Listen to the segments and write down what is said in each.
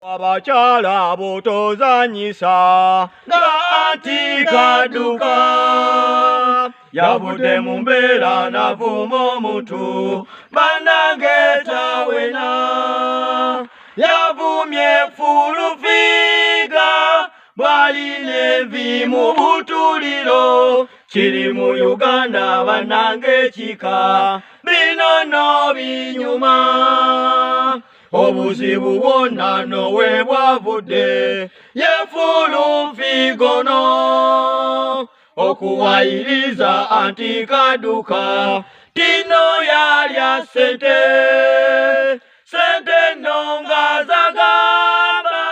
Abakyala botozanyisa nga anti Kaduka yavudde mu mbeera navuma omuntu bannange tawena yavumye Fulufiga bw'alina envi mu butuliro kiri mu Uganda bannange kika binono binyuma obuzibu bwonna nowe bwavudde ye Fulufiga ono okuwayiriza anti Kaduka tino yalya sente nonga zagamba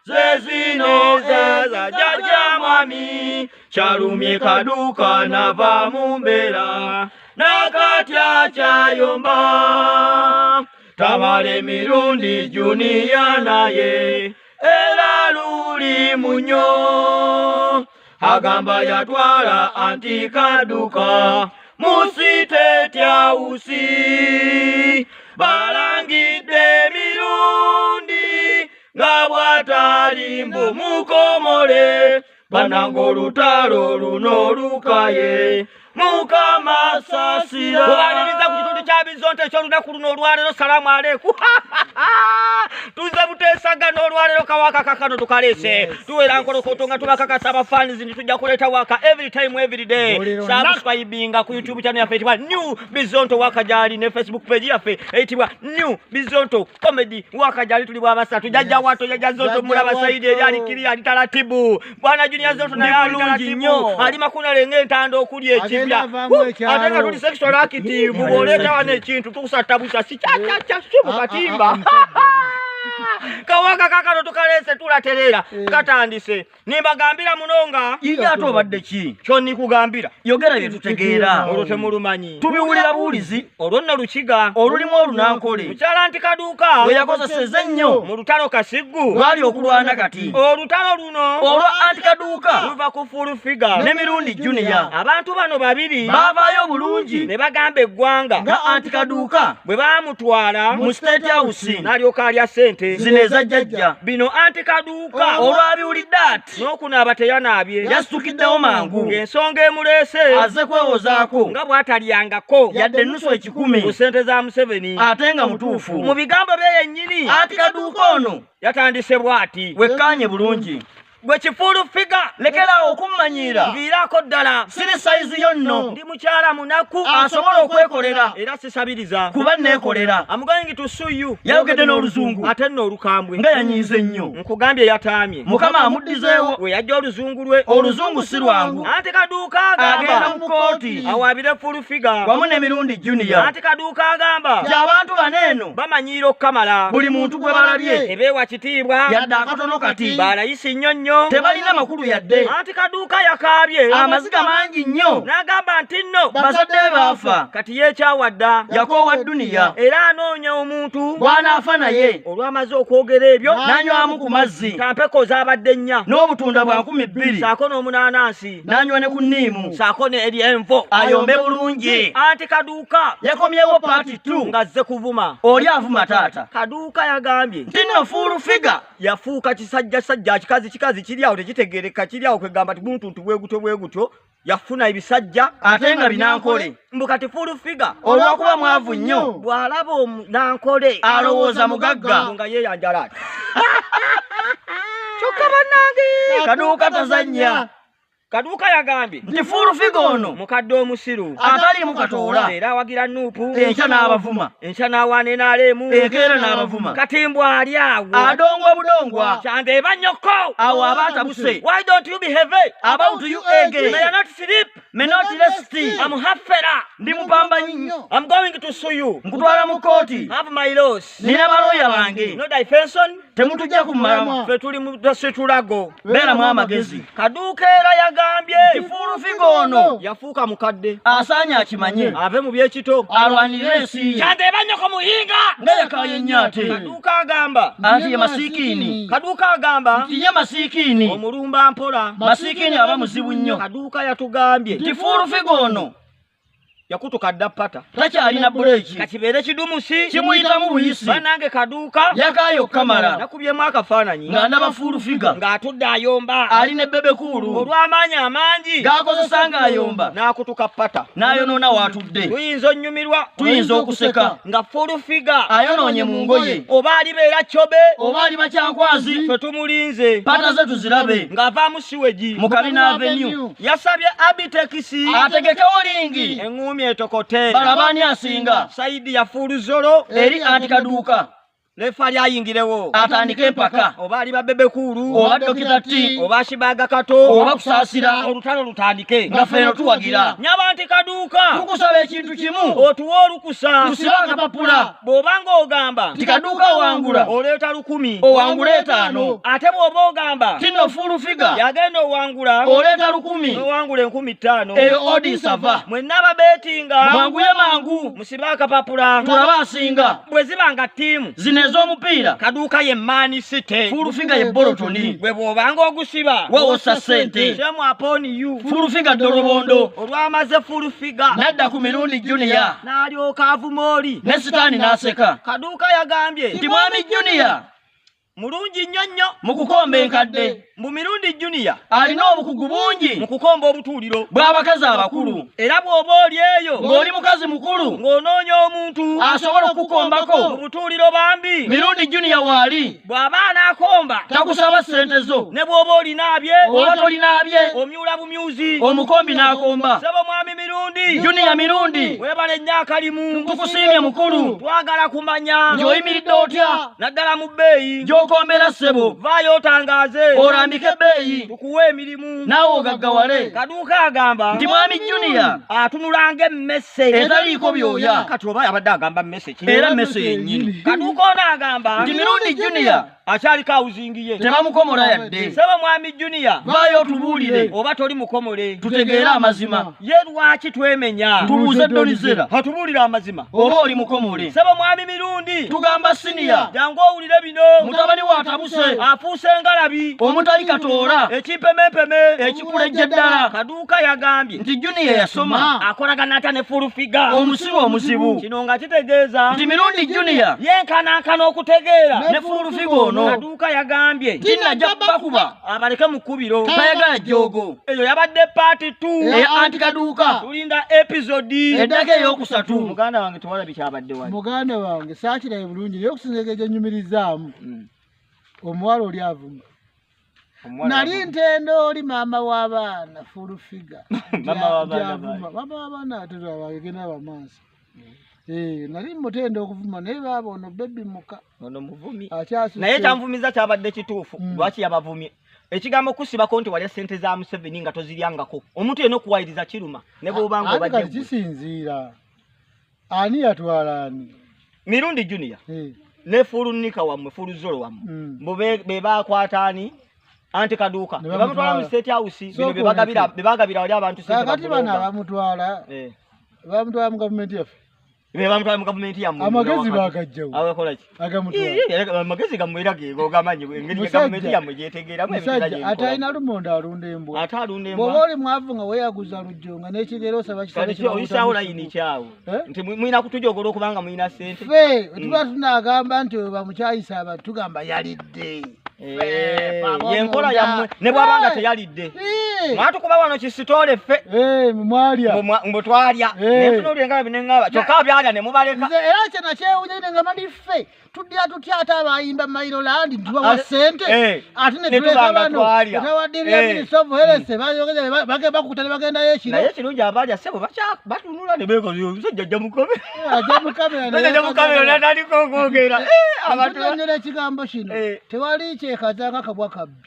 zezino za jajja mwami kyalumye Kaduka nava mu mbeera nakatya kyayomba tamale emirundi Junior naye era luli munyo agamba yatwala anti Kaduka mu State House balangidde emirundi nga bw'atali mbu mukomole bannange olutalo luno lukaye Mukama sasira kubaliriza ku kitundu kya Bizonte eky'olunaku luno olwaleero salaamu aleikum tuze buteesagana olwaleero kawaka kakano tukaleese tuwera nkolokoto nga tubakakasa abafanizi nti tujja kuleeta waka every time every day subscribinga ku YouTube channel yaffe eyitibwa New Bizonto Wakajali ne Facebook page yaffe eyitibwa New Bizonto Comedy Wakajali tuli bwabasatu jajja wato jajja Zonto mulaba Saidi eyali kiri ali taratibu bwana Junior Zonto naye ali taratibu ali makuna lenge ntando okuli ekibya atenga tuli sexual active boleta wane ekintu tukusatabusa si cha simu katimba kawaka kakano tukalese tulaterera katandise nimbagambira munonga ijato obadde ki kyonni kugambira yogera bye tutegeera olote mulumanyi tubiwulira buulizi olwonna lukiga olulimu olunankole mukyala anti Kaduka we yakozeseza ennyo mu lutalo Kasiggu lwali okulwana kati olutalo luno olwa anti Kaduka luva ku Fulufiga n'emirundi Junior abantu bano babiri bavaayo bulungi ne bagamba eggwanga nga anti Kaduka bwe baamutwala mu State House n'alyoka alya sente zineza jajja bino anti Kaduka olwabiwulidde ati n'okunaaba teyanaabye yasitukiddewo mangu ensonga emuleese aze kwewozaako nga bw'atalyangako yadde ennusu ekikumi ku ssente za Museveni ate nga mutuufu mu bigambo bye yennyini anti Kaduka ono yatandise bw'ati wekkaanye bulungi gwe Fulufiga lekerawo okummanyira nviiraako ddala siri sayizi yo nno ndi mukyala munaku asobola okwekolera era sisabiriza kuba neekolera I'm going to sue you yayogedde n'oluzungu ate nno olukambwe nga yanyiize nnyo nkugambye yataamye Mukama amuddizeewo we yajja oluzungu lwe oluzungu si lwangu anti Kaduka agenda mu kooti awaabire Fulufiga wamu n'emirundi Junior anti Kaduka agamba gy'abantu baneeno bamanyiira okukamala buli muntu gwe balabye tebeewa kitiibwa yadde akatono kati balayisi nnyo tebalina makulu yadde anti Kaduka yakaabye amaziga mangi nnyo n'agamba nti nno bazadde baafa kati yeekyawadda yakoowa dduniya era anoonya omuntu bw'anaafa naye olw'amaze okwogera ebyo n'anywamu ku mazzi tampeko z'abadde nnya n'obutunda bwa 200 saako n'omunaanansi n'anywa ne ku nniimu saako ne eryenvo ayombe bulungi anti Kaduka yakomyewo paati 2 ng'azze kuvuma oli avuma taata Kaduka yagambye nti nno Fulufiga yafuuka kisajjasajja kikazi kiri awo tekitegereka kiri awo kwegamba ti buntuntu bwe gutyo yafuna ebisajja ate nga binankole mbu kati Fulufiga olw'okuba mwavu nnyo bw'alaba omunankole alowooza mugagga nga yeeyanjala ati kyokka bannange Kaduka tazannya Kaduka yagambye nti Fulufiga ono mukadde omusiru ataliimu katoola era awagira Nuupu enkya n'abavuma enkya n'awaana enaalemu enkeera n'abavuma kati mbw'ali awo adongwa budongwa kyandeeba nnyoko awo aba atabuse why don't you behave about you again may I not sleep may not rest I'm hafera ndi mupambanyi nnyo I'm going to sue you nkutwala mu kooti have my laws nina balooya bange no defension temutujja kummalama ffe tuli mu situlago beeramu amagezi Kaduka era yagambye Fulufiga ono yafuuka mukadde asaanye akimanye ave mu byekito alwanire ensi kyandeeba nnyoko muyinga nga yakaaye nnyo ate Kaduka agamba anti ye masiikiini Kaduka agamba nti ye masiikiini omulumba mpola masiikiini aba muzibu nnyo Kaduka yatugambye nti Fulufiga ono yakutuka dda pata takyalina buleki kakibeere kidumusi kimuyitamu buyisi bannange kaduuka yakaayo kamala nakubyemu akafaananyi nga ndaba fuulufiga ng'atudde ayomba alina ebbebekulu olw'amaanyi amangi g'akozesa ng'ayomba n'akutuka pata n'ayonoona waatudde tuyinza onyumirwa tuyinza okuseka nga fuulufiga ayonoonye mu ngoye oba alibeera kyobe oba aliba kyankwazi ffe tumulinze pata ze tuzirabe ng'ava mu siwegi mu Kabina Avenue yasabye abitekisi ategekewo lingi eŋŋumi etokote balabani asinga Saidi ya Fuluzolo eri antikaduuka lefa lyayingirewo atandika empaka oba ali babebekulu oba dokita T oba shibaga kato oba kusaasira olutalo lutandike nga ffeno tuwagira nyaba nti kaduuka tukusaba ekintu kimu otuwa olukusa tusiba akapapula bw'obanga ogamba nti kaduuka owangula oleeta 1000 owangula 5 ate bw'oba ogamba tino fuulufiga yagenda owangula oleeta 10 owangula 5000 eyo odi sava mwenna ababeetinga mwanguye mangu musibe akapapula tulaba asinga bwe zibanga ttiimu zino ez'omupiira kaduuka ye Man City fuulufiga ye bolotoni bwe bw'obanga ogusiba wawosa ssente shemu upon you fuulufiga ddolobondo olwamaze fuulufiga nadda ku mirundi juniya n'alyoka avuma oli ne sitaani n'aseka kaduuka yagambye nti mwami juniya mulungi nnyo nnyo mu kukomba enkadde mu mirundi juniya alina obukugu bungi mu kukomba obutuuliro bw'abakazi abakulu era bw'oba oli eyo ng'oli mukazi mukulu ng'onoonya omuntu asobola okukukombako mu butuuliro bambi mirundi juniya waali bw'aba anaakomba takusaba ssente zo ne bw'oba olinaabye oba tolinaabye omyula bumyuzi omukombi n'akomba sebo mwami mirundi juniya mirundi weebale nnyo akalimu tukusiimye mukulu twagala kumanya gy'oyimiridde otya naddala mu bbeeyi gy'okombera ssebo vaayo otangaaze olambike ebbeeyi tukuwe emirimu naawe ogaggawale kaduuka agamba nti mwami juniya atunula ng'emmese etaliiko byoya kati oba yabadde agamba mmese ki era mmese yennyini kaduuka ono agamba nti mirundi juniya akyaliko awuzingiye tebamukomola yadde sebo mwami juniya vaayo otubuulire oba toli mukomole tutegeere amazima ye lwaki twemenya tubuuze donizera atubuulire amazima oba oli mukomole sebo mwami mirundi tugamba siniya jangu owulire bino mutabani waatabuse afuuse ngalabi omutali katoola ekimpemempeme ekikulejja ddala kaduuka yagambye nti juniya yasoma akolagana ata ne fuulufiga omusibe omuzibu kino nga kitegeeza nti mirundi juniya yenkanankana okutegeera ne fuulufiga ono kaduuka yagambye tinajja bakuba abaleke mu kkubiro tayagala jjoogo eyo yabadde paati 2 eya antikaduuka tulinda episodi eddaka ey'okusatu muganda wange tewalabye kyabadde wali muganda wange saakirabe bulungi naye okusinzeka egyenyumirizaamu omuwala oli avuma nali ntendo oli maama w'abaana fuulufiga maama w'abaana ategenda bamaaso nali mutenda okuvuma naye baaba ono bebi muka ono muvumi akyasuse naye kyanvumiza kyabadde kituufu lwaki yabavumye ekigambo kusibako nti walya ssente za Museveni nga toziryangako omuntu yenna okuwayiriza kiruma ne bw'obanga obadde kati kisinziira ani yatwala ani mirundi juniya ne fulunika wammwe fuluzolo wammwe be bakwata ani anti kaduuka ne bamutwala mu state house bino bebagabira wali abantu kakati bano abamutwala bamutwala mu gavumenti yaffe bamutwala mu gavumenti yammwe amagezi bagajjawo abakola ki agamutwala amagezi gammwera gegogamanyi engeri gavumenti yammwe gyetegeeramu musajja ate alina lumonde alunda embwa ate alunda embwa bw'oba oli mwavu nga weeyaguza lujjo nga n'ekigero osaba oyisaawo layini kyawo nti mulina kutujogola okubanga mulina ssente ffe tuba tunaagamba nti oyo bamukyayisa abantu tugamba yalidde yenkola yammwe ne bw'abanga teyalidde mwatukuba wano kisitole ffe mwalya mbwe twalya nenfuna olwengalabi neŋŋaba kyokka byalya ne mubaleka era kyena kyewunya ne ngamba ndi ffe tudya tutya ate abayimba mayiro landi ntubawa ssente ate ne tuleka bano tawaddirira minisita of health bayogeze bakutale bagendayo ekiro naye kirungi abalya ssebo batunula ne beekoze omusajja ajja mukamera ajja mukamera natandika okwogera atunyonnyola ekigambo kino tewali kyekazanga kabwa kabbi